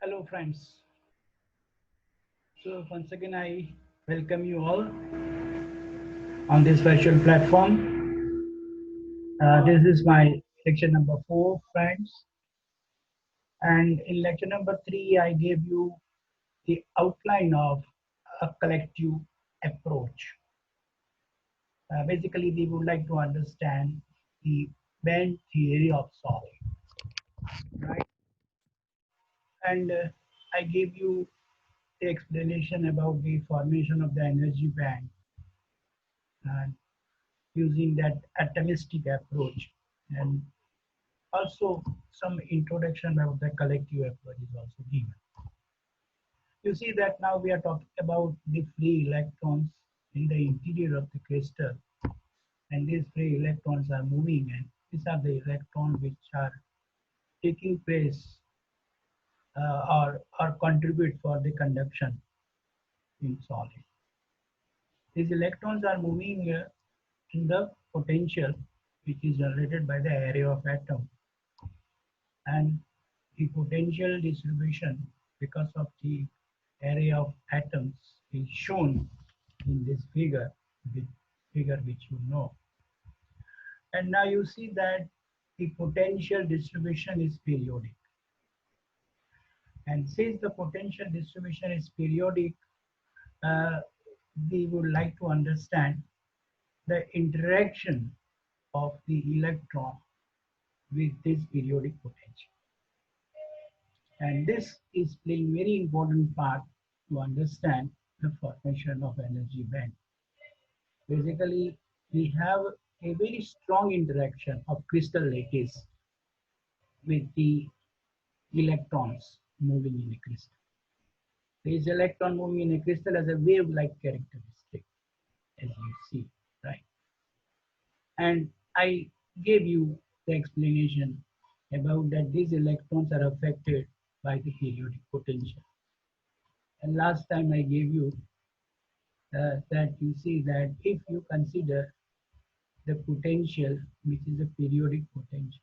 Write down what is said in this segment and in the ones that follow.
Hello, friends. So, once again, I welcome you all on this virtual platform. This is my lecture number 4, friends. And in lecture number 3, I gave you the outline of a collective approach. Basically, we would like to understand the band theory of solid, right? And I gave you the explanation about the formation of the energy band and using that atomistic approach, and also some introduction about the collective approach is also given. You see that now we are talking about the free electrons in the interior of the crystal, and these free electrons are moving, and these are the electrons which are taking place or contribute for the conduction in solid. These electrons are moving in the potential which is generated by the array of atoms, and the potential distribution because of the array of atoms is shown in this figure, the figure which you know. And now you see that the potential distribution is periodic. And since the potential distribution is periodic, uh, we would like to understand the interaction of the electron with this periodic potential. And this is playing very important part to understand the formation of energy band. Basically, we have a very strong interaction of crystal lattice with the electrons moving in a crystal. This electron moving in a crystal has a wave-like characteristic, as you see, right? And I gave you the explanation about that these electrons are affected by the periodic potential. And last time I gave you that you see that if you consider the potential, which is a periodic potential,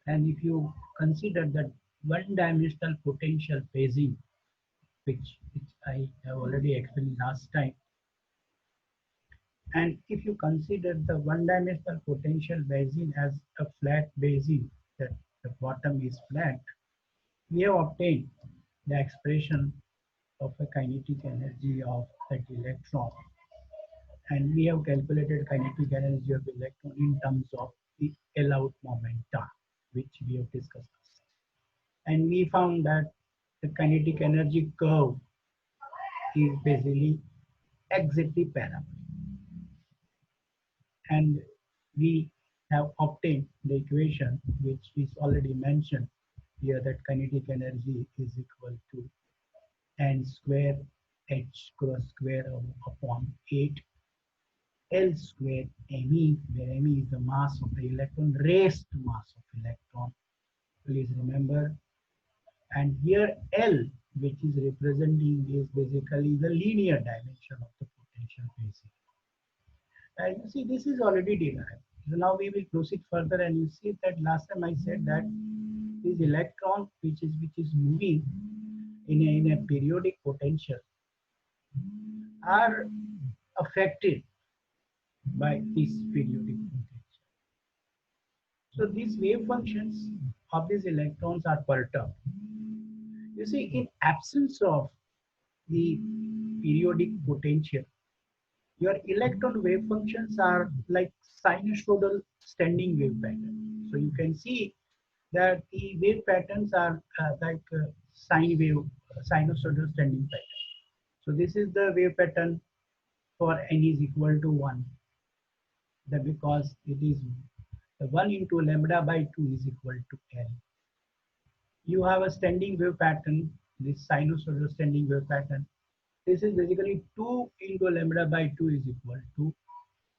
and if you consider that one-dimensional potential phasing, which I have already explained last time, and if you consider the one-dimensional potential basin as a flat basin, that the bottom is flat, we have obtained the expression of a kinetic energy of that electron, and we have calculated kinetic energy of electron in terms of the allowed momenta, which we have discussed. And we found that the kinetic energy curve is basically exactly parabolic. And we have obtained the equation which is already mentioned here, that kinetic energy is equal to n square h cross square upon 8 L square me, where me is the mass of the electron, raised to mass of electron. Please remember. And here L, which is representing, is basically the linear dimension of the potential phasing. And you see, this is already derived. So now we will proceed further, and you see that last time I said that this electron, which is moving in a periodic potential, are affected by this periodic potential. So these wave functions of these electrons are perturbed. You see, in absence of the periodic potential, your electron wave functions are like sinusoidal standing wave pattern. So you can see that the wave patterns are like sine wave, sinusoidal standing pattern. So this is the wave pattern for n is equal to 1. That because it is the 1 into lambda by 2 is equal to n. You have a standing wave pattern, this sinusoidal standing wave pattern. This is basically 2 into lambda by 2 is equal to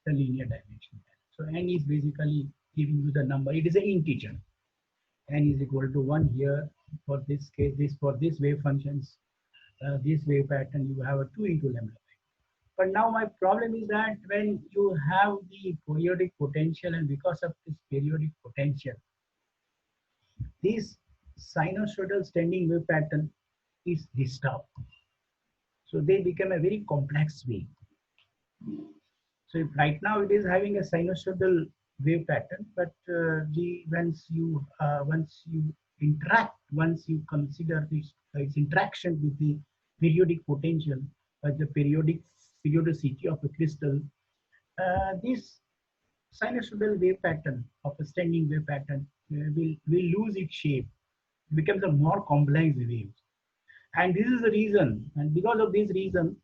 the linear dimension. So n is basically giving you the number. It is an integer. N is equal to 1 here. For this case, for this wave functions, this wave pattern, you have a 2 into lambda by 2. But now my problem is that when you have the periodic potential, and because of this periodic potential, this sinusoidal standing wave pattern is disturbed. So they become a very complex wave. So if right now it is having a sinusoidal wave pattern, but once you consider this its interaction with the periodic potential, the periodicity of a crystal, this sinusoidal wave pattern of a standing wave pattern will lose its shape, becomes a more complex wave. And this is the reason, and because of this reason,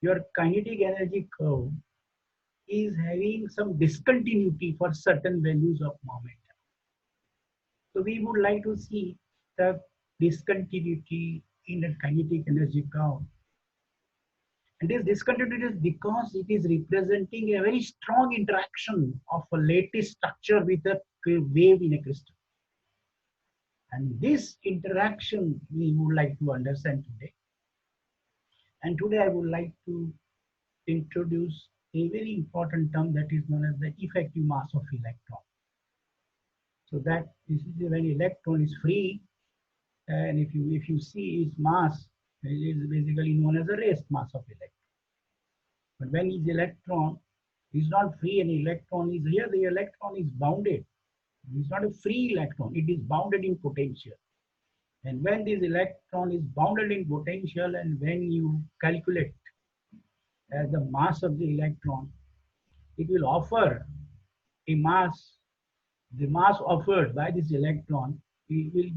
your kinetic energy curve is having some discontinuity for certain values of moment. So we would like to see the discontinuity in the kinetic energy curve. And this discontinuity is because it is representing a very strong interaction of a lattice structure with a wave in a crystal. And this interaction we would like to understand today. And today I would like to introduce a very important term that is known as the effective mass of electron. So that this is when electron is free, and if you see its mass, it is basically known as the rest mass of electron. But when its electron is not free and electron is here, the electron is bounded. It's not a free electron, it is bounded in potential. And when this electron is bounded in potential, and when you calculate the mass of the electron, it will offer a mass. The mass offered by this electron, we will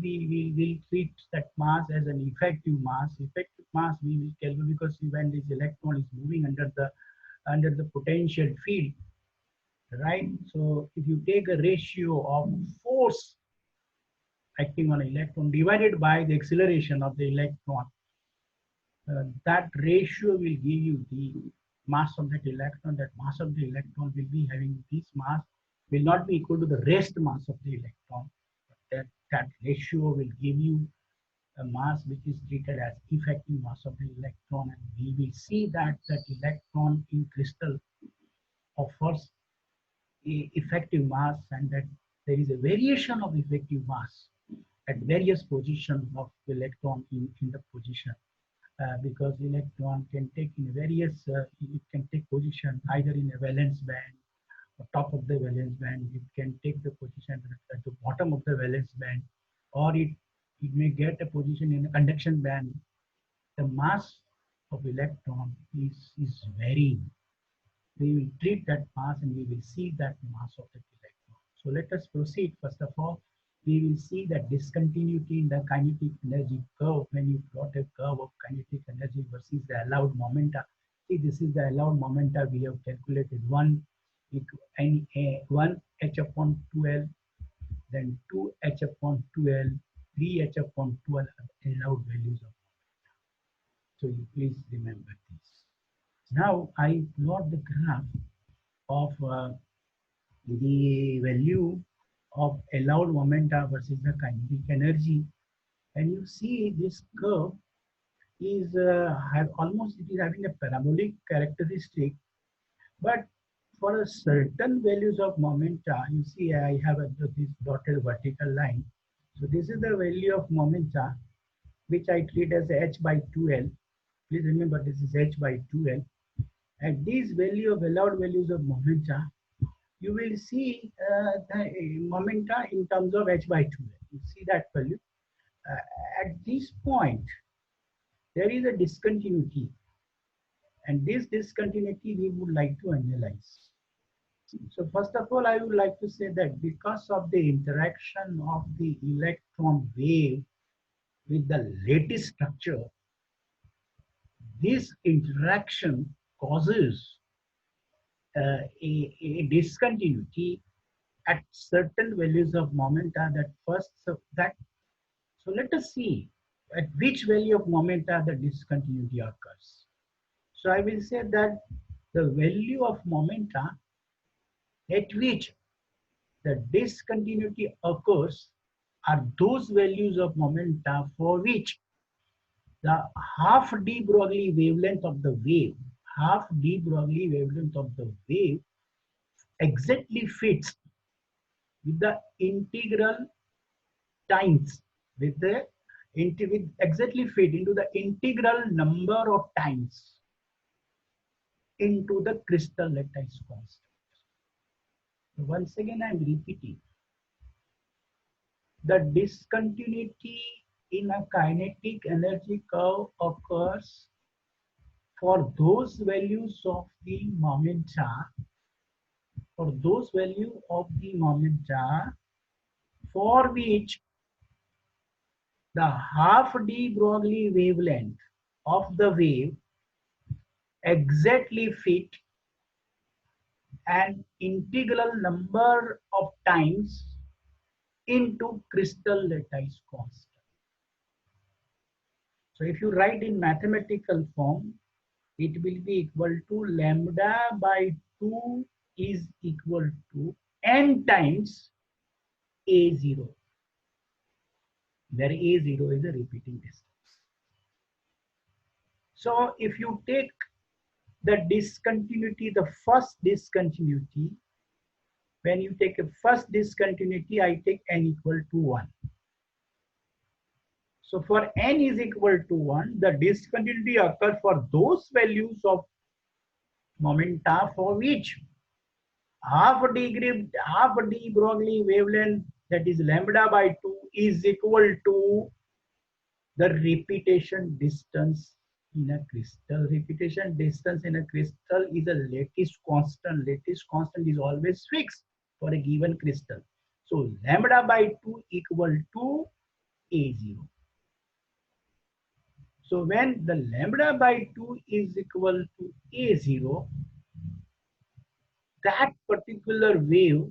treat that mass as an effective mass. Effective mass we will calculate because when this electron is moving under the potential field, right? So if you take a ratio of force acting on an electron divided by the acceleration of the electron, that ratio will give you the mass of that electron. That mass of the electron will be having this mass will not be equal to the rest mass of the electron. But that ratio will give you a mass which is treated as effective mass of the electron, and we will see that electron in crystal offers a effective mass, and that there is a variation of effective mass at various positions of the electron in the position. Because electron can take in various, it can take position either in a valence band or top of the valence band. It can take the position at the bottom of the valence band, or it may get a position in a conduction band. The mass of electron is varying. We will treat that mass and we will see that mass of the electron. So let us proceed. First of all, we will see that discontinuity in the kinetic energy curve when you plot a curve of kinetic energy versus the allowed momenta. See, this is the allowed momenta we have calculated. 1 h upon 2l, then 2h upon 2l, 3h upon 12 are allowed values of momenta. So you please remember this. Now I plot the graph of the value of allowed momenta versus the kinetic energy, and you see this curve is almost it is having a parabolic characteristic, but for a certain values of momenta, you see I have this dotted vertical line. So this is the value of momenta which I treat as h by 2l. Please remember this is h by 2l. At this value of allowed values of momenta, you will see the momenta in terms of h by 2l. You see that value. At this point, there is a discontinuity, and this discontinuity we would like to analyze. So first of all, I would like to say that because of the interaction of the electron wave with the lattice structure, this interaction causes a discontinuity at certain values of momenta. So let us see at which value of momenta the discontinuity occurs. So I will say that the value of momenta at which the discontinuity occurs are those values of momenta for which the half de Broglie wavelength of the wave, exactly fits with the integral times with the with exactly fit into the integral number of times into the crystal lattice constant. Once again, I am repeating. The discontinuity in a kinetic energy curve occurs for those values of the momenta, for those value of the momenta for which the half de Broglie wavelength of the wave exactly fit an integral number of times into crystal lattice constant. So if you write in mathematical form, it will be equal to lambda by 2 is equal to n times A0, where A0 is a repeating distance. So if you take the discontinuity, the first discontinuity, when you take a first discontinuity, I take n equal to 1. So for n is equal to 1, the discontinuity occurs for those values of momenta for which half de Broglie wavelength, that is lambda by 2, is equal to the repetition distance in a crystal. Repetition distance in a crystal is a lattice constant. Lattice constant is always fixed for a given crystal. So lambda by 2 equal to A0. So when the lambda by 2 is equal to A0, that particular wave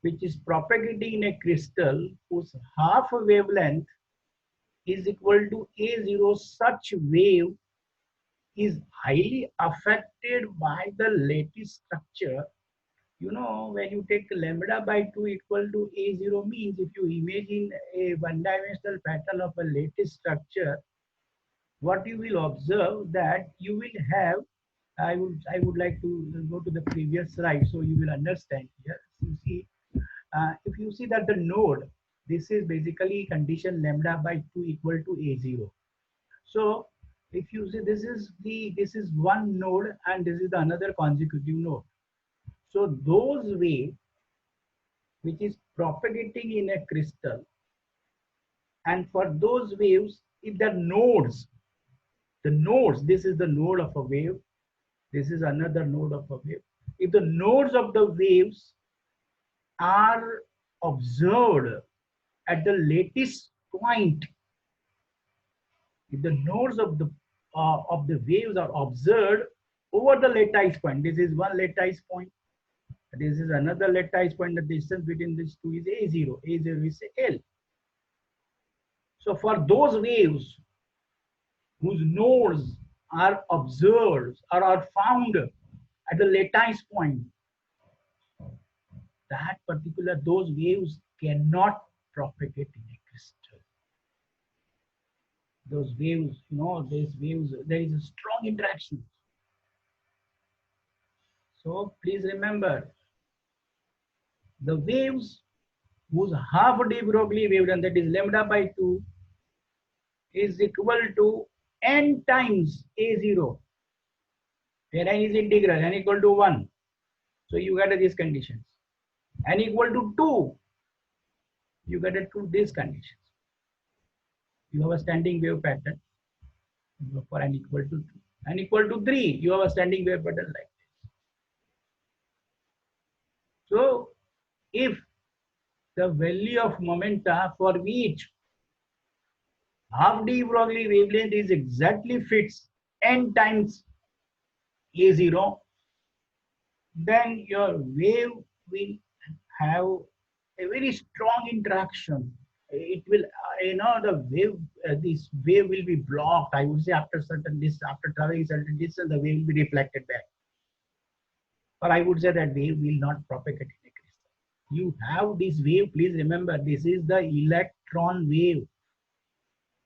which is propagating in a crystal whose half wavelength is equal to A0, such wave is highly affected by the lattice structure. You know, when you take lambda by 2 equal to A0 means if you imagine a one-dimensional pattern of a lattice structure, what you will observe that you will have, I would like to go to the previous slide so you will understand here. You see, if you see that the node, this is basically condition lambda by 2 equal to A0. So if you see this is one node and this is the another consecutive node. So those waves which is propagating in a crystal, and for those waves, if the nodes, this is the node of a wave, this is another node of a wave. If the nodes of the waves are observed at the lattice point, if the nodes of the waves are observed over the lattice point, this is one lattice point, this is another lattice point, the distance between these two is A0, A0 is L. So for those waves whose nodes are observed or are found at the lattice point, that particular, those waves cannot propagate in a crystal. Those waves, you know, these waves, there is a strong interaction. So please remember, the waves whose half de Broglie wavelength, that is lambda by 2, is equal to n times A0, where n is integral, n equal to 1. So you get these conditions. N equal to 2, you get it to these conditions. You have a standing wave pattern for n equal to 2. N equal to 3, you have a standing wave pattern like this. So if the value of momenta for which half de Broglie wavelength is exactly fits n times A0, then your wave will have a very strong interaction. It will, the wave, this wave will be blocked. I would say after certain distance, after traveling certain distance, the wave will be reflected back. Or I would say that wave will not propagate in a crystal. You have this wave, please remember, this is the electron wave.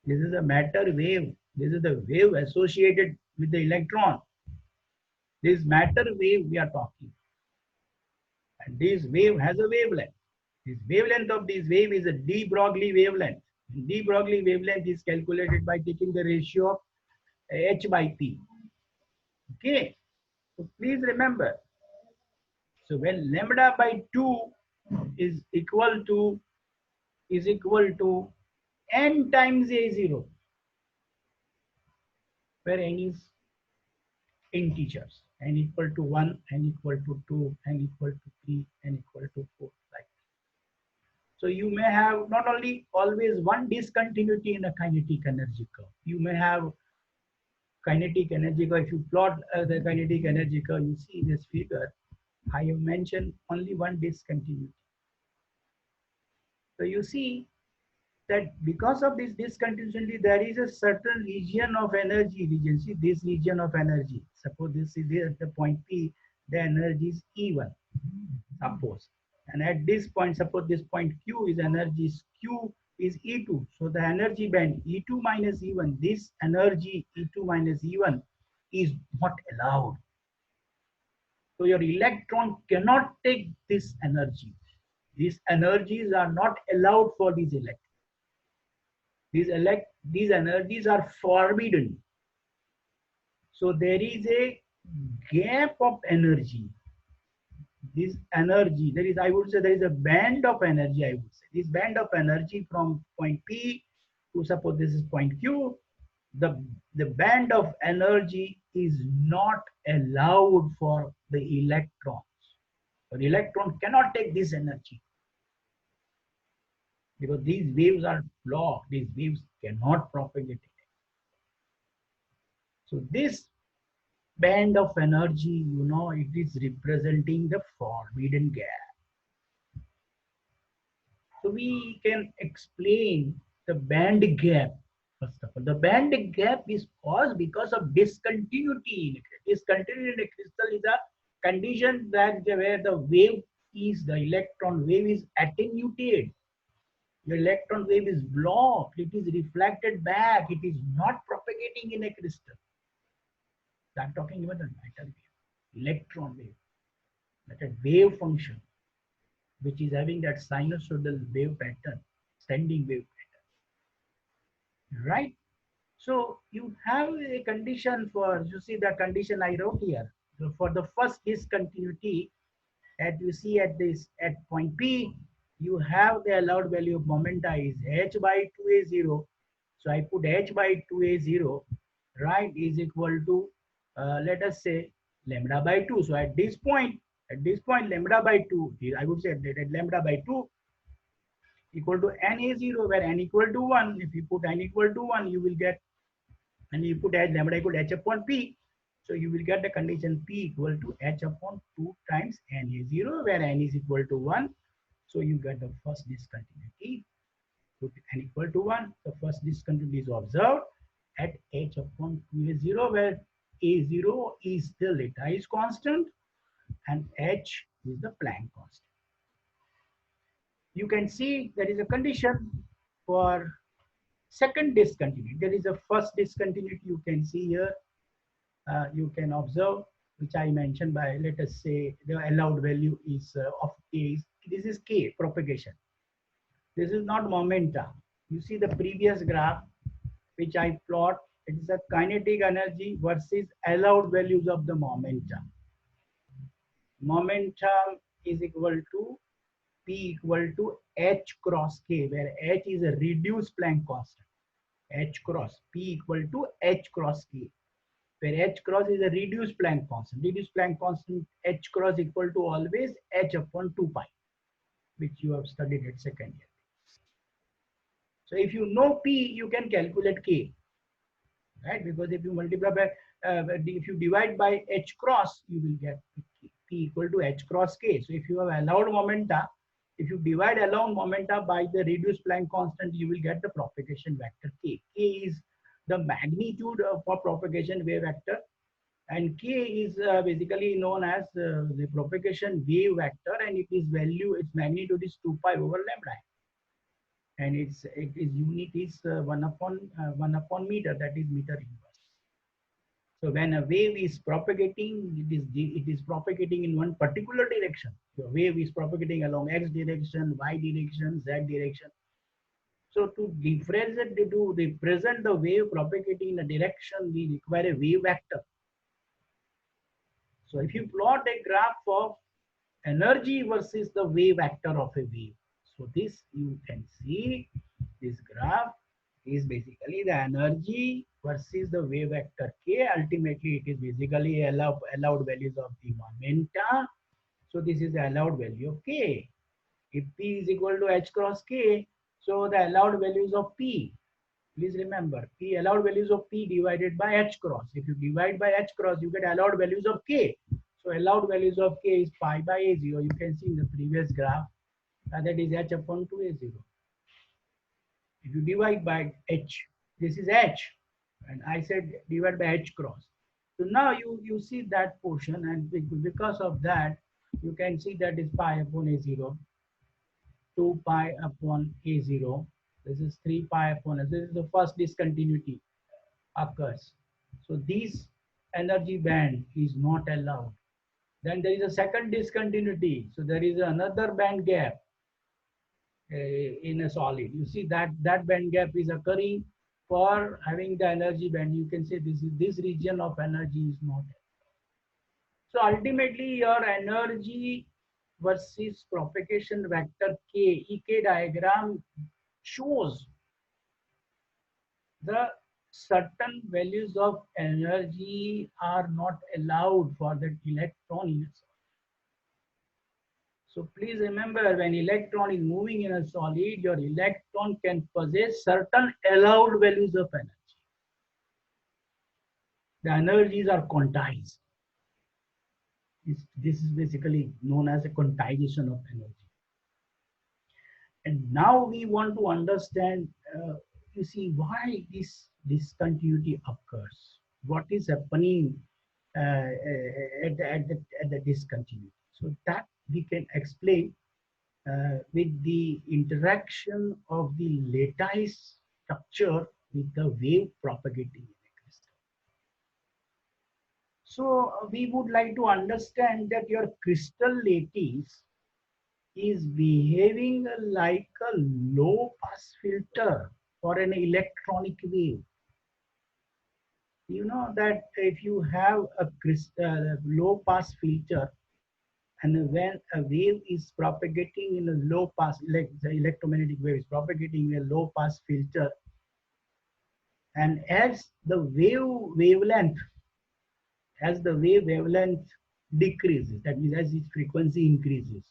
This is a matter wave. This is the wave associated with the electron. This matter wave we are talking. And this wave has a wavelength. This wavelength of this wave is a de Broglie wavelength. De Broglie wavelength is calculated by taking the ratio of h by p. Okay, so please remember. So when lambda by 2 is equal to n times a0, where n is integers, n equal to 1, n equal to 2, n equal to 3, n equal to 4, like. So you may have not only always one discontinuity in a kinetic energy curve. You may have kinetic energy curve. If you plot the kinetic energy curve, you see this figure. I have mentioned only one discontinuity. So you see that because of this discontinuity, there is a certain region of energy. Region. See this region of energy. Suppose this is there at the point P, the energy is E1. Suppose, and at this point, suppose this point Q is energy Q is E2. So the energy band E2 minus E1. This energy E2 minus E1 is not allowed. So your electron cannot take this energy. These energies are not allowed for these electrons. These energies are forbidden. So there is a gap of energy. This energy, there is, I would say, there is a band of energy. I would say this band of energy from point P to, suppose this is point Q. The band of energy is not allowed for the electrons. The electron cannot take this energy because these waves are blocked. These waves cannot propagate. So this band of energy, it is representing the forbidden gap. So we can explain the band gap. First of all, the band gap is caused because of discontinuity in a crystal. Discontinuity in a crystal is a condition that where the wave is, the electron wave is attenuated. The electron wave is blocked. It is reflected back. It is not propagating in a crystal. So I'm talking about the matter wave, electron wave, that a wave function, which is having that sinusoidal wave pattern, standing wave pattern, right? So you have a condition for, you see the condition I wrote here. So for the first discontinuity, as you see at point P, you have the allowed value of momenta is h by 2a0. So I put h by 2a0, right, is equal to, let us say, lambda by 2. So at this point, lambda by 2, I would say that lambda by 2 equal to na0, where n equal to 1. If you put n equal to 1, you will get, and you put h lambda equal to h upon p. So you will get the condition p equal to h upon 2 times na0, where n is equal to 1. So you get the first discontinuity. Put n equal to 1. The first discontinuity is observed at h upon 2a0, where a0 is the lattice constant and h is the Planck constant. You can see there is a condition for second discontinuity. There is a first discontinuity you can see here. You can observe, which I mentioned by, let us say, the allowed value is of k. This is k, propagation. This is not momenta. You see the previous graph, which I plot. It is a kinetic energy versus allowed values of the momentum. Momentum is equal to P equal to H cross K, where H is a reduced Planck constant. H cross P equal to H cross K, where H cross is a reduced Planck constant. Reduced Planck constant H cross equal to always H upon 2 pi, which you have studied at second year. So if you know P, you can calculate K, right? Because if you multiply by, if you divide by H cross, you will get P equal to H cross K. So if you have allowed momenta, if you divide allowed momenta by the reduced Planck constant, you will get the propagation vector K. K is the magnitude for propagation wave vector, and K is basically known as the propagation wave vector, and its magnitude is 2 pi over lambda, and its unit is 1 upon meter, that is meter inverse. So when a wave is propagating, it is propagating in one particular direction. The wave is propagating along x direction, y direction, z direction. So to differentiate, to represent the wave propagating in a direction, we require a wave vector. So if you plot a graph of energy versus the wave vector of a wave, so this you can see this graph is basically the energy versus the wave vector k. Ultimately, it is basically allowed values of the momenta. So this is the allowed value of k. If P is equal to H cross K, so the allowed values of P, please remember, P allowed values of P divided by H cross. If you divide by H cross, you get allowed values of K. So allowed values of K is pi by A0. You can see in the previous graph, that is H upon 2 A0. If you divide by H, this is H. And I said divide by H cross. So now you see that portion, and because of that, you can see that is pi upon A0. 2 pi upon A0. This is 3 pi upon, this is the first discontinuity occurs. So this energy band is not allowed. Then there is a second discontinuity. So there is another band gap in a solid. You see that band gap is occurring for having the energy band. You can say this region of energy is not. So ultimately your energy versus propagation vector K, EK diagram shows the certain values of energy are not allowed for the electron in a solid. So please remember, when electron is moving in a solid, your electron can possess certain allowed values of energy. The energies are quantized. This is basically known as a quantization of energy. And now we want to understand, you see, why this discontinuity occurs. What is happening at the discontinuity. So that we can explain with the interaction of the lattice structure with the wave propagating in a crystal. So we would like to understand that your crystal lattice is behaving like a low pass filter for an electronic wave. You know that if you have a low pass filter, and when a wave is propagating in a low pass, like the electromagnetic wave is propagating in a low pass filter, and as the wave wavelength decreases, that means as its frequency increases,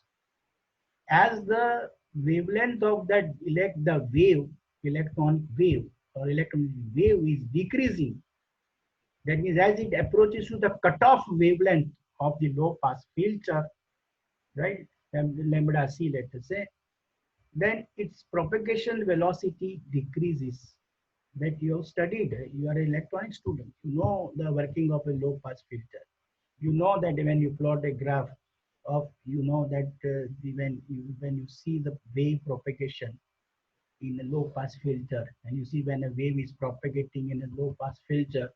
as the wavelength of that electronic wave or electromagnetic wave is decreasing, that means as it approaches to the cutoff wavelength of the low pass filter, right, lambda c, let us say, then its propagation velocity decreases. That you have studied, you are an electronic student, you know the working of a low pass filter. You know that when you plot a graph of, you know that when you see the wave propagation in a low pass filter, and you see when a wave is propagating in a low pass filter,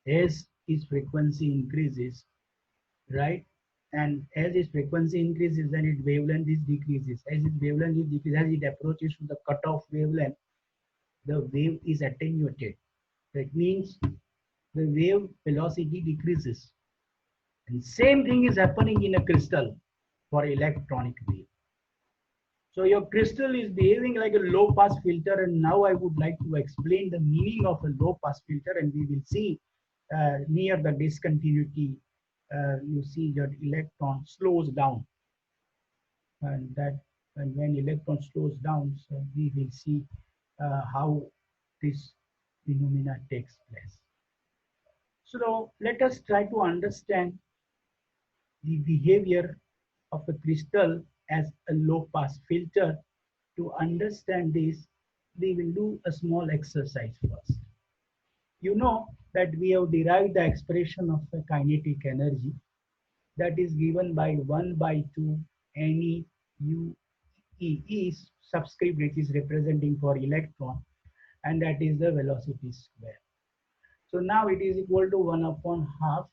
as its frequency increases, right? And as its frequency increases, then its wavelength is decreases. As its wavelength is decreases, as it approaches to the cutoff wavelength, the wave is attenuated. That means the wave velocity decreases. And same thing is happening in a crystal for electronic wave. So your crystal is behaving like a low pass filter, and now I would like to explain the meaning of a low pass filter, and we will see near the discontinuity, you see that electron slows down, and when electron slows down, so we will see how this phenomena takes place. So let us try to understand the behavior of a crystal as a low pass filter. To understand this, we will do a small exercise first. You know that we have derived the expression of the kinetic energy that is given by 1 by 2 Ne u E is subscript, which is representing for electron, and that is the velocity square. So now it is equal to 1 upon half.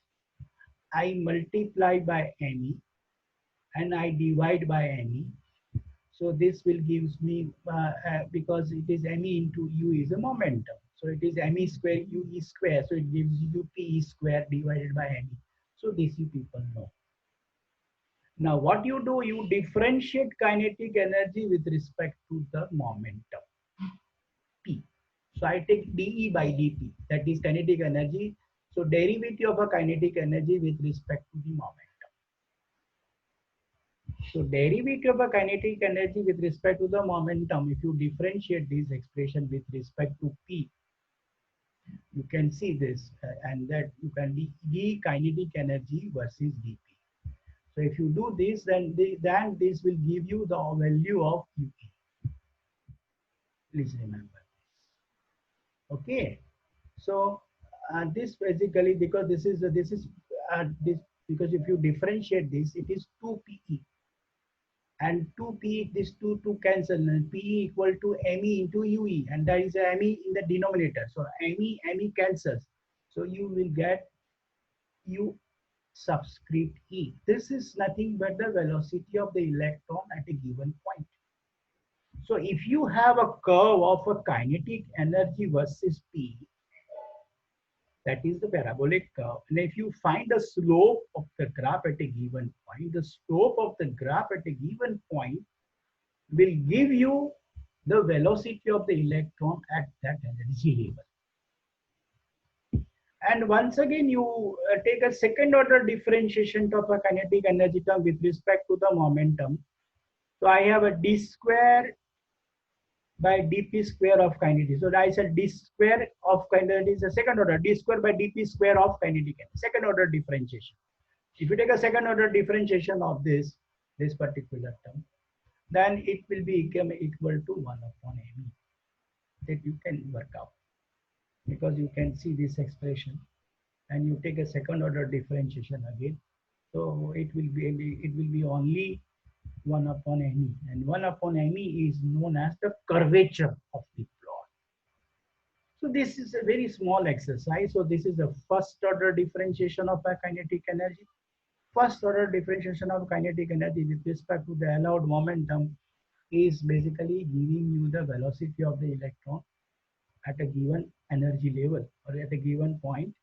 I multiply by Ne and I divide by Ne. So this will gives me, because it is me into u is a momentum. So it is me square ue square. So it gives you p square divided by me. So this you people know. Now what you do, you differentiate kinetic energy with respect to the momentum p. So I take dE by dt, that is kinetic energy. So derivative of a kinetic energy with respect to the momentum. So derivative of a kinetic energy with respect to the momentum, if you differentiate this expression with respect to p, you can see this, and that you can d kinetic energy versus dp. So if you do this, then this will give you the value of ue. Please remember. Okay. So this basically, because this, because if you differentiate this, it is 2pe, and 2p, this 2 cancel, and pe equal to me into ue, and that is me in the denominator. So me cancels. So you will get u subscript e. This is nothing but the velocity of the electron at a given point. So if you have a curve of a kinetic energy versus p, that is the parabolic curve. And if you find the slope of the graph at a given point, the slope of the graph at a given point will give you the velocity of the electron at that energy level. And once again, you take a second order differentiation of a kinetic energy term with respect to the momentum. So I have a d square by dp square of kinetic. So I said d square of kinetic is a second order, d square by dp square of kinetic energy, second order differentiation. If you take a second order differentiation of this particular term, then it will become equal to 1 upon me. That you can work out, because you can see this expression, and you take a second order differentiation again. So it will be only 1 upon me, and 1 upon me is known as the curvature of the plot. So this is a very small exercise. So this is the first order differentiation of a kinetic energy. First order differentiation of kinetic energy with respect to the allowed momentum is basically giving you the velocity of the electron at a given energy level or at a given point.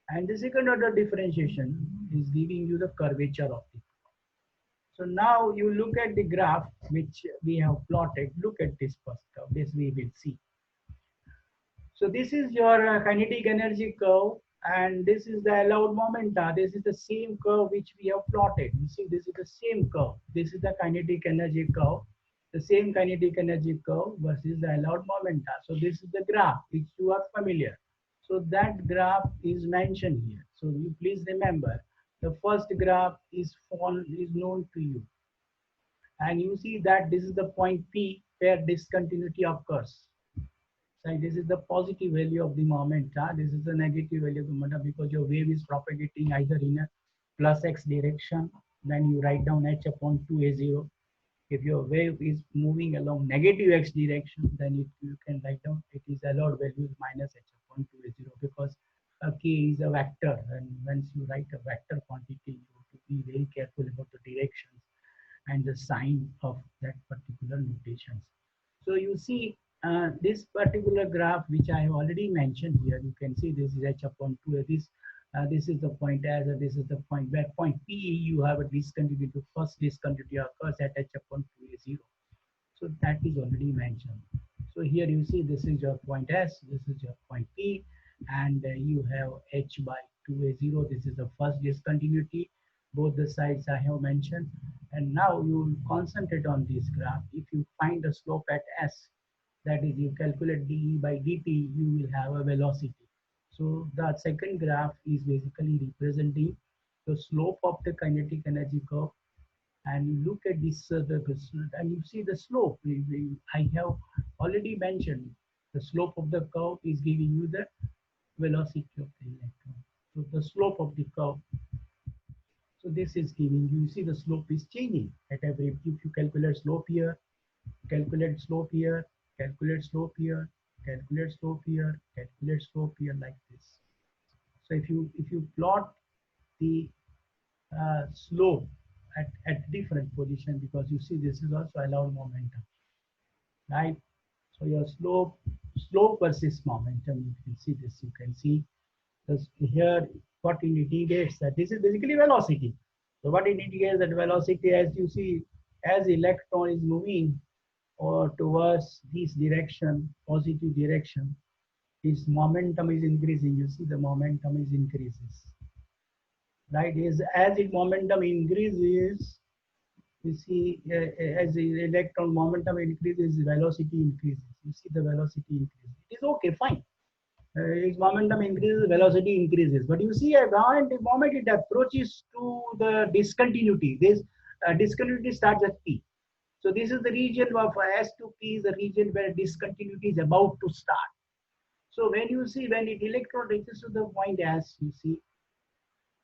And the second order differentiation is giving you the curvature of the. So now you look at the graph which we have plotted. Look at this first curve. This we will see. So this is your kinetic energy curve, and this is the allowed momenta. This is the same curve which we have plotted. You see, this is the same curve. This is the kinetic energy curve, the same kinetic energy curve versus the allowed momenta. So this is the graph which you are familiar. So that graph is mentioned here. So you please remember, the first graph is known to you, and you see that this is the point P where discontinuity occurs. So this is the positive value of the moment. This is the negative value of the moment, because your wave is propagating either in a plus x direction, then you write down h upon 2a0. If your wave is moving along negative x direction, then you can write down it is allowed value minus h upon 2a0, because k is a vector, and once you write a vector quantity, you have to be very careful about the directions and the sign of that particular notations. So you see this particular graph, which I have already mentioned here, you can see this is h upon 2. This is the point as, this is the point where point P you have a discontinuity. First discontinuity occurs at h upon 2a0. So that is already mentioned. So here you see this is your point S, this is your point P, and you have h by 2a0. This is the first discontinuity. Both the sides I have mentioned. And now you concentrate on this graph. If you find the slope at S, that is you calculate dE by dt, you will have a velocity. So the second graph is basically representing the slope of the kinetic energy curve, and you look at this and you see the slope. I have already mentioned the slope of the curve is giving you the velocity of the electron. So the slope of the curve, so this is giving you see the slope is changing at every, if you calculate slope here, calculate slope here, calculate slope here, calculate slope here, calculate slope here, like this. So if you plot the slope at different position, because you see this is also allowed momentum, right? So your slope versus momentum, you can see this. You can see this here. What it indicates that this is basically velocity. So what it indicates that velocity, as you see, as electron is moving or towards this direction, positive direction, its momentum is increasing. You see the momentum is increases, right? Is as its momentum increases, you see as the electron momentum increases, velocity increases. You see the velocity increases. It is okay, fine. Its momentum increases, velocity increases. But you see, the moment it approaches to the discontinuity, this discontinuity starts at P. So this is the region of S to P, is the region where discontinuity is about to start. So when you see, when it electron reaches to the point S, you see,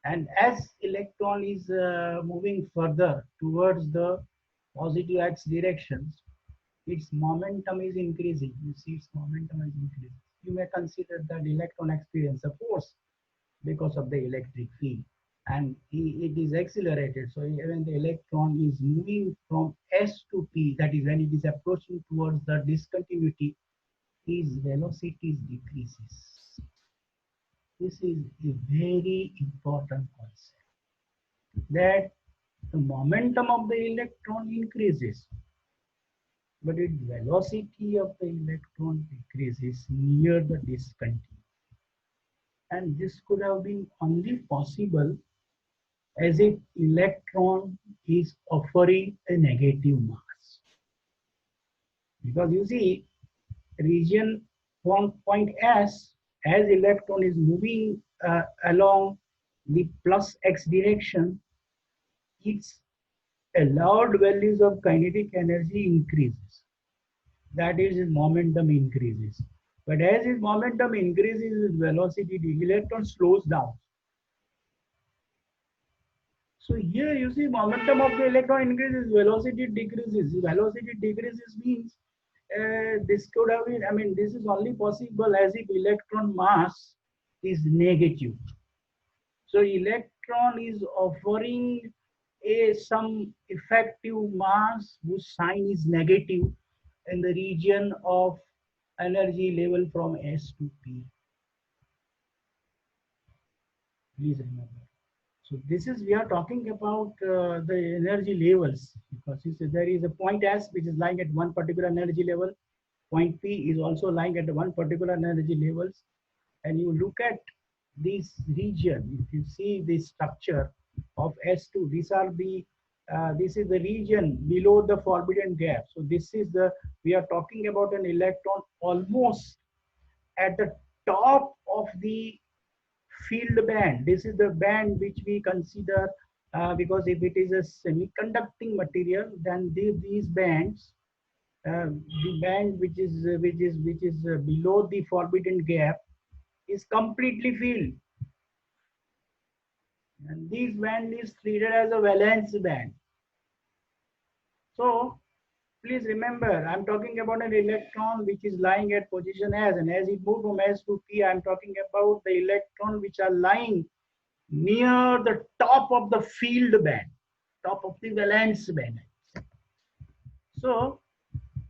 and as electron is moving further towards the positive X directions, its momentum is increasing. You see, its momentum is increasing. You may consider that electron experience a force because of the electric field, and it is accelerated. So when the electron is moving from S to P, that is when it is approaching towards the discontinuity, its velocity decreases. This is a very important concept, that the momentum of the electron increases, but its velocity of the electron decreases near the discontinuity. And this could have been only possible as if electron is offering a negative mass. Because you see, region from point S, as electron is moving along the plus X direction, its allowed values of kinetic energy increases. That is, its momentum increases. But as its momentum increases, its velocity, the electron slows down. So here you see, momentum of the electron increases, velocity decreases. Velocity decreases means this could have been, I mean, this is only possible as if electron mass is negative. So electron is offering some effective mass whose sign is negative in the region of energy level from S to P. Please remember. So this is, we are talking about the energy levels, because you see there is a point S which is lying at one particular energy level. Point P is also lying at one particular energy levels. And you look at this region, if you see this structure of S2, these are the this is the region below the forbidden gap. So this is the, we are talking about an electron almost at the top of the field band. This is the band which we consider, because if it is a semiconducting material, then these bands, the band which is below the forbidden gap is completely filled, and this band is treated as a valence band. So please remember, I'm talking about an electron which is lying at position S, and as it moves from S to P, I'm talking about the electron which are lying near the top of the field band, top of the valence band. So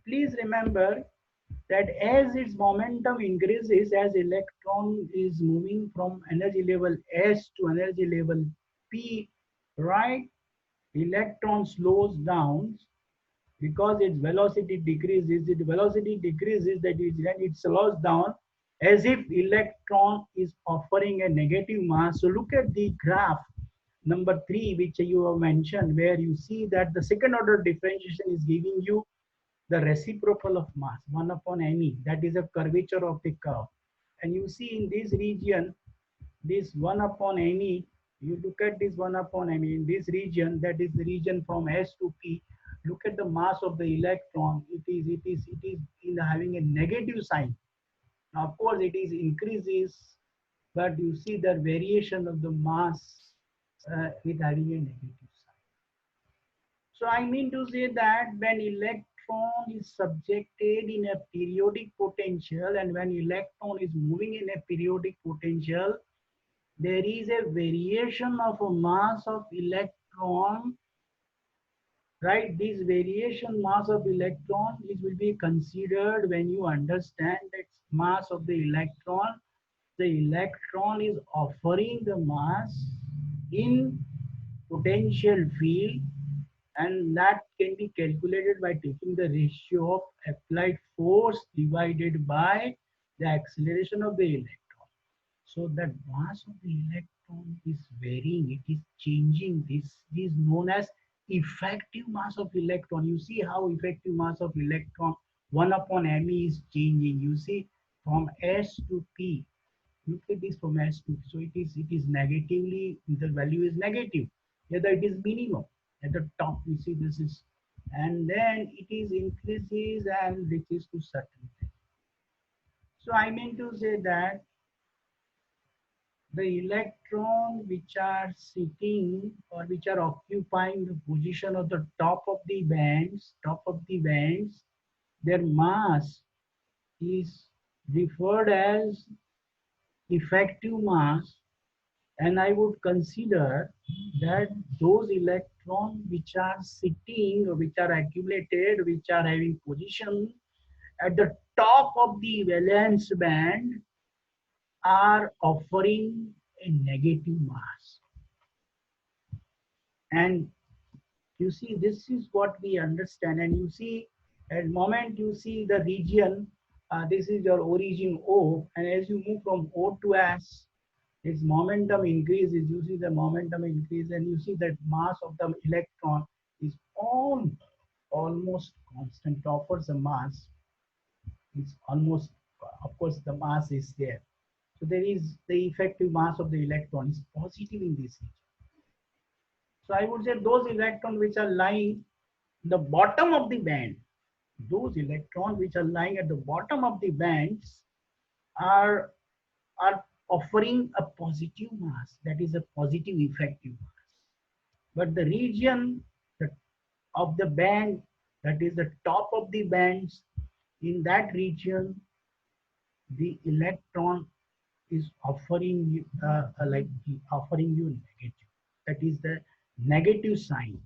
please remember that as its momentum increases, as electron is moving from energy level S to energy level P, right, electron slows down because its velocity decreases. Its velocity decreases, that is, when it slows down, as if electron is offering a negative mass. So look at the graph number 3, which you have mentioned, where you see that the second order differentiation is giving you the reciprocal of mass, 1 upon me. That is a curvature of the curve. And you see in this region, this 1 upon me, you look at this 1 upon me in this region, that is the region from S to P. Look at the mass of the electron. It is in having a negative sign. Now, of course, it is increases, but you see the variation of the mass with having a negative sign. So I mean to say that when electron is subjected in a periodic potential, and when electron is moving in a periodic potential, there is a variation of a mass of electron right? This variation mass of electron is will be considered when you understand that mass of the electron. The electron is offering the mass in potential field, and that can be calculated by taking the ratio of applied force divided by the acceleration of the electron. So that mass of the electron is varying, it is changing. This is known as effective mass of electron. You see how effective mass of electron 1 upon me is changing. You see from S to P. Look at this from S to P. So it is negatively, the value is negative. Whether it is minimum at the top, you see this is, and then it is increases and reaches to certain. So I mean to say that the electron which are sitting or which are occupying the position of the top of the bands, their mass is referred as effective mass, and I would consider that those electrons which are sitting or which are accumulated, which are having position at the top of the valence band, are offering a negative mass. And you see, this is what we understand. And you see, at the moment you see the region, this is your origin O, and as you move from O to S, its momentum increases. You see the momentum increase, and you see that mass of the electron is almost constant. Offers a mass. It's almost, of course, the mass is there. So there is the effective mass of the electron is positive in this region. So I would say those electrons which are lying the bottom of the band, those electrons which are lying at the bottom of the bands are are offering a positive mass, that is a positive effective mass. But the region of the band, that is the top of the bands, in that region the electron is offering you offering you negative, that is the negative sign.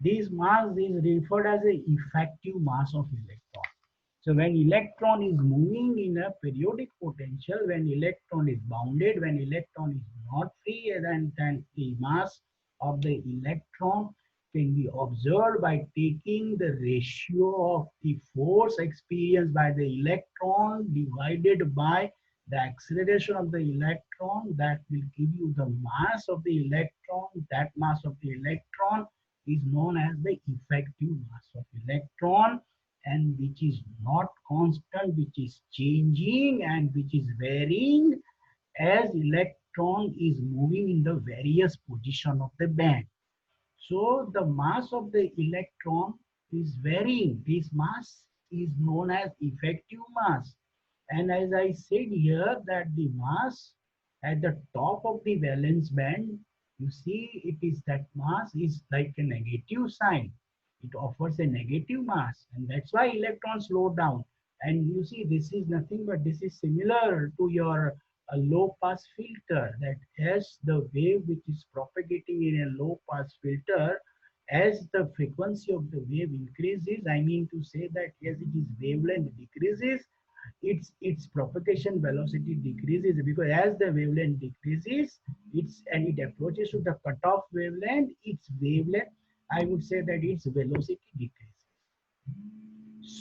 This mass is referred as the effective mass of electron. So when electron is moving in a periodic potential, when electron is bounded, when electron is not free, then the mass of the electron can be observed by taking the ratio of the force experienced by the electron divided by the acceleration of the electron. That will give you the mass of the electron. That mass of the electron is known as the effective mass of electron, and which is not constant, which is changing and which is varying as electron is moving in the various position of the band. So the mass of the electron is varying. This mass is known as effective mass. And as I said here, that the mass at the top of the valence band, you see it is that mass is like a negative sign. It offers a negative mass, and that's why electrons slow down. And you see, this is nothing but this is similar to your low pass filter, that as the wave which is propagating in a low pass filter, as the frequency of the wave increases, I mean to say that as it is wavelength decreases, its propagation velocity decreases, because as the wavelength decreases, it approaches to the cutoff wavelength, its wavelength, I would say that its velocity decreases.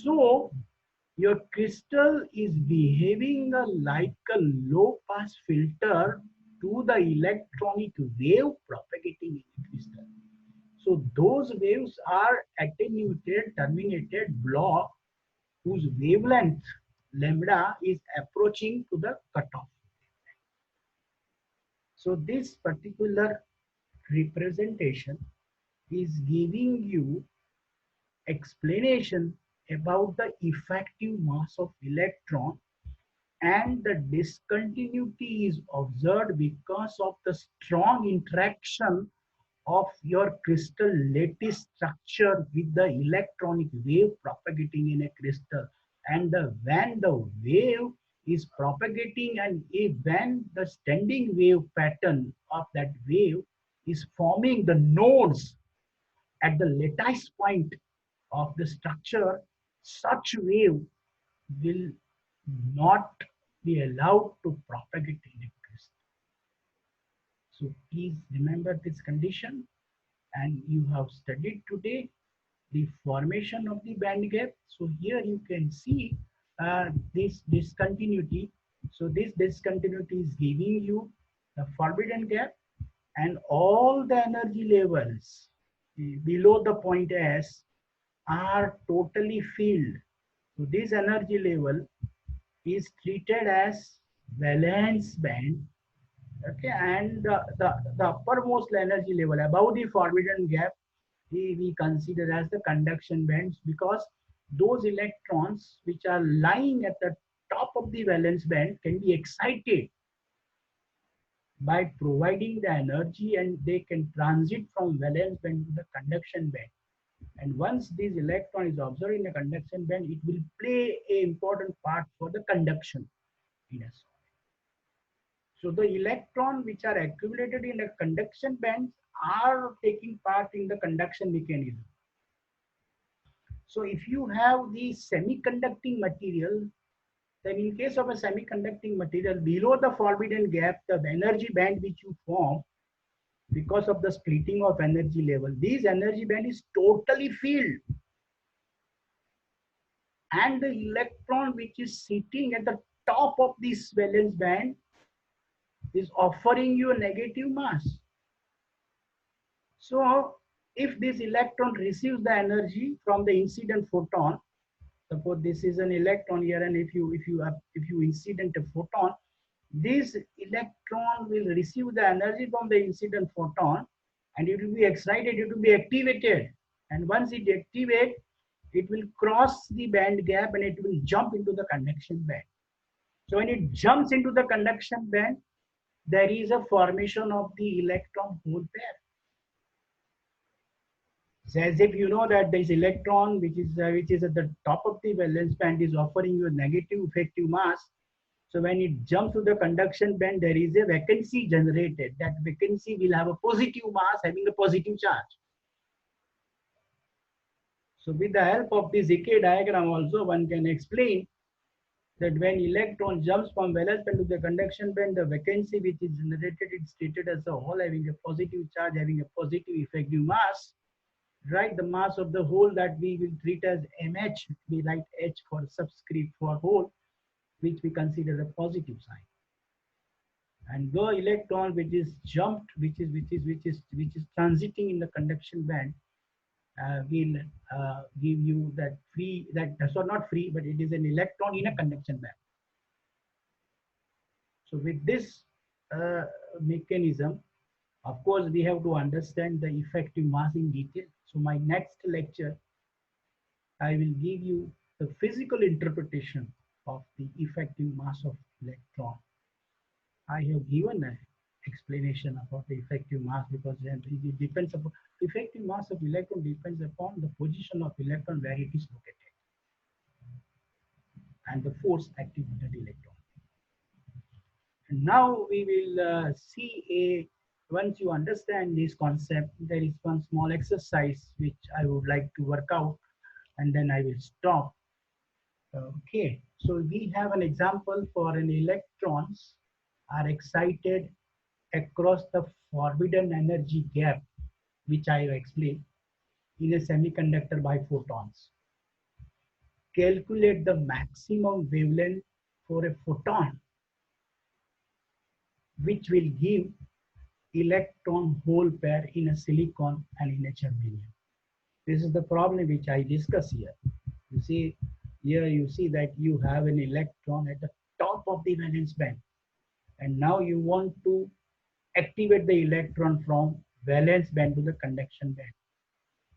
So your crystal is behaving like a low pass filter to the electronic wave propagating in the crystal. So those waves are attenuated terminated block whose wavelength lambda is approaching to the cutoff. So this particular representation is giving you explanation about the effective mass of electron, and the discontinuity is observed because of the strong interaction of your crystal lattice structure with the electronic wave propagating in a crystal. And when the wave is propagating, and when the standing wave pattern of that wave is forming the nodes at the lattice point of the structure, such wave will not be allowed to propagate electricity. So please remember this condition, and you have studied today the formation of the band gap. So here you can see this discontinuity. So this discontinuity is giving you the forbidden gap, and all the energy levels below the point S are totally filled. So this energy level is treated as valence band. Okay, and the uppermost energy level above the forbidden gap we consider as the conduction bands, because those electrons which are lying at the top of the valence band can be excited by providing the energy, and they can transit from valence band to the conduction band. And once this electron is observed in the conduction band, it will play an important part for the conduction in a solid. So the electron which are accumulated in the conduction bands are taking part in the conduction mechanism. So if you have the semiconducting material, then in case of a semiconducting material, below the forbidden gap, the energy band which you form because of the splitting of energy level, this energy band is totally filled. And the electron which is sitting at the top of this valence band is offering you a negative mass. So if this electron receives the energy from the incident photon, suppose this is an electron here, and if you incident a photon, this electron will receive the energy from the incident photon, and it will be excited, it will be activated, and once it activates, it will cross the band gap and it will jump into the conduction band. So when it jumps into the conduction band, there is a formation of the electron hole pair. So as if you know that this electron which is at the top of the valence band is offering you a negative effective mass. So when it jumps to the conduction band, there is a vacancy generated. That vacancy will have a positive mass having a positive charge. So with the help of this Decay diagram also, one can explain that when electron jumps from valence band to the conduction band, the vacancy which is generated is treated as a hole having a positive charge, having a positive effective mass. Right, the mass of the hole that we will treat as mh, we write h for subscript for hole, which we consider a positive sign. And the electron which is jumped, which is transiting in the conduction band, will give you that free, so not free, but it is an electron in a conduction band. So with this mechanism, of course, we have to understand the effective mass in detail. So my next lecture, I will give you the physical interpretation of the effective mass of electron. I have given an explanation about the effective mass because it depends upon effective mass of electron depends upon the position of electron where it is located and the force acting on that electron. And now we will see once you understand this concept, there is one small exercise which I would like to work out, and then I will stop. Okay, so we have an example for an electrons are excited across the forbidden energy gap, which I have explained, in a semiconductor by photons. Calculate the maximum wavelength for a photon, which will give electron hole pair in a silicon and in a germanium. This is the problem which I discuss here. You see, here you see that you have an electron at the top of the valence band, and now you want to activate the electron from valence band to the conduction band.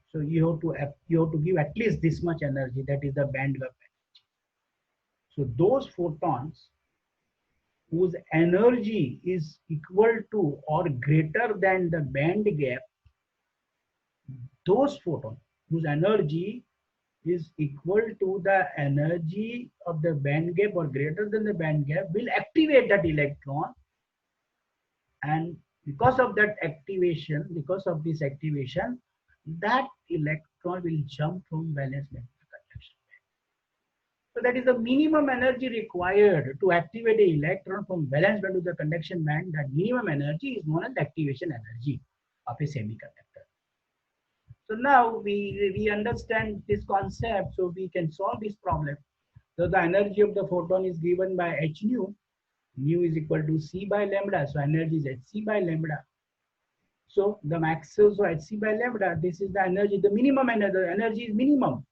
So you have to give at least this much energy, that is the band gap energy. So those photons whose energy is equal to or greater than the band gap, those photons whose energy is equal to the energy of the band gap or greater than the band gap will activate that electron, and because of that activation, because of this activation, that electron will jump from valence band to conduction band. So that is the minimum energy required to activate the electron from valence band to the conduction band. That minimum energy is known as the activation energy of a semiconductor. So now we understand this concept, so we can solve this problem. So the energy of the photon is given by h nu. Nu is equal to c by lambda. So energy is hc by lambda. So the maximum, so hc by lambda, this is the energy, the minimum energy. The energy is minimum.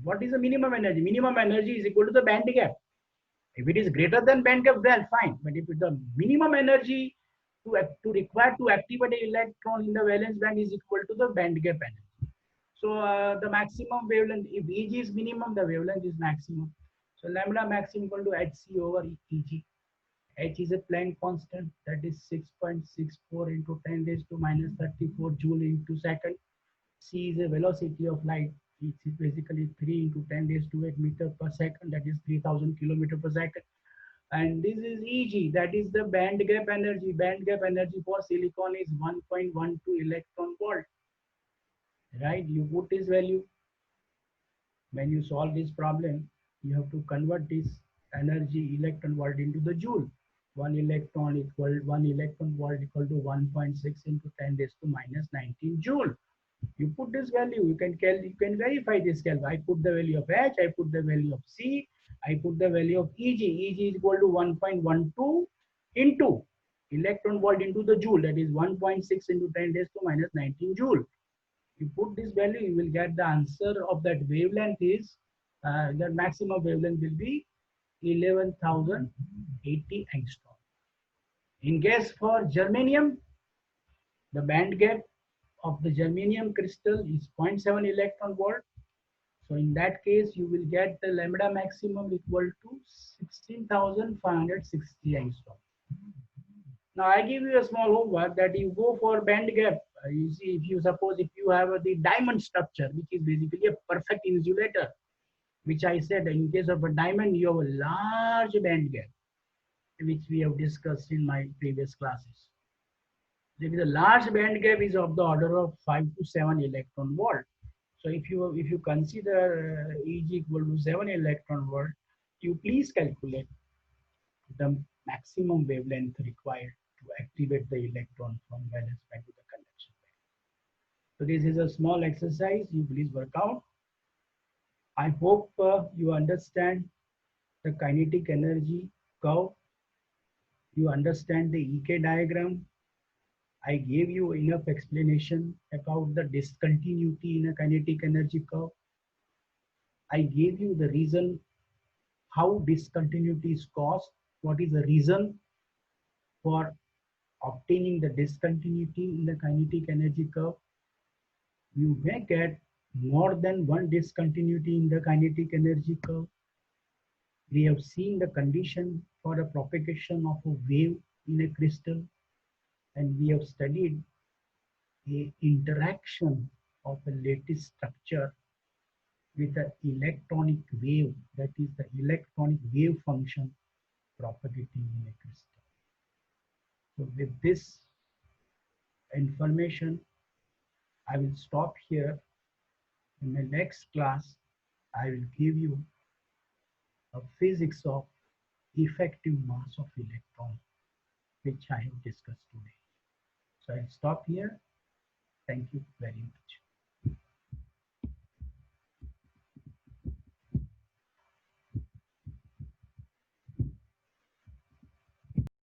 What is the minimum energy? Minimum energy is equal to the band gap. If it is greater than band gap, well, fine. But if the minimum energy to require to activate an electron in the valence band is equal to the band gap energy. So the maximum wavelength, if Eg is minimum, the wavelength is maximum. So lambda maximum equal to hc over Eg. H is a Planck constant, that is 6.64 into 10 raised to minus 34 joule into second. C is a velocity of light, which is basically 3 into 10 raised to 8 meter per second, that is 3000 kilometer per second. And this is Eg, that is the band gap energy. Band gap energy for silicon is 1.12 electron volt. Right? You put this value. When you solve this problem, you have to convert this energy electron volt into the joule. One electron volt equal to 1.6 into 10 raised to minus 19 joule. You put this value, you can verify this value. I put the value of H, I put the value of C, I put the value of Eg. Eg is equal to 1.12 into electron volt into the joule, that is 1.6 into 10 raised to minus 19 joule. You put this value, you will get the answer of that wavelength is, the maximum wavelength will be 11,080 angstrom. In case for germanium, the band gap of the germanium crystal is 0.7 electron volt. So in that case, you will get the lambda maximum equal to 16,560 angstrom. Now I give you a small homework that you go for band gap. You see, if you suppose if you have the diamond structure, which is basically a perfect insulator, which I said in case of a diamond, you have a large band gap, which we have discussed in my previous classes. There is a large band gap is of the order of 5 to 7 electron volt. So if you consider Eg equal to 7 electron volt, you please calculate the maximum wavelength required to activate the electron from valence band to the conduction band. So this is a small exercise. You please work out. I hope you understand the kinetic energy curve. You understand the EK diagram. I gave you enough explanation about the discontinuity in a kinetic energy curve. I gave you the reason how discontinuity is caused. What is the reason for obtaining the discontinuity in the kinetic energy curve? You may get more than one discontinuity in the kinetic energy curve. We have seen the condition for the propagation of a wave in a crystal, and we have studied the interaction of a lattice structure with the electronic wave, that is the electronic wave function propagating in a crystal. So with this information, I will stop here. In the next class, I will give you a physics of effective mass of electron, which I have discussed today. So I'll stop here. Thank you very much.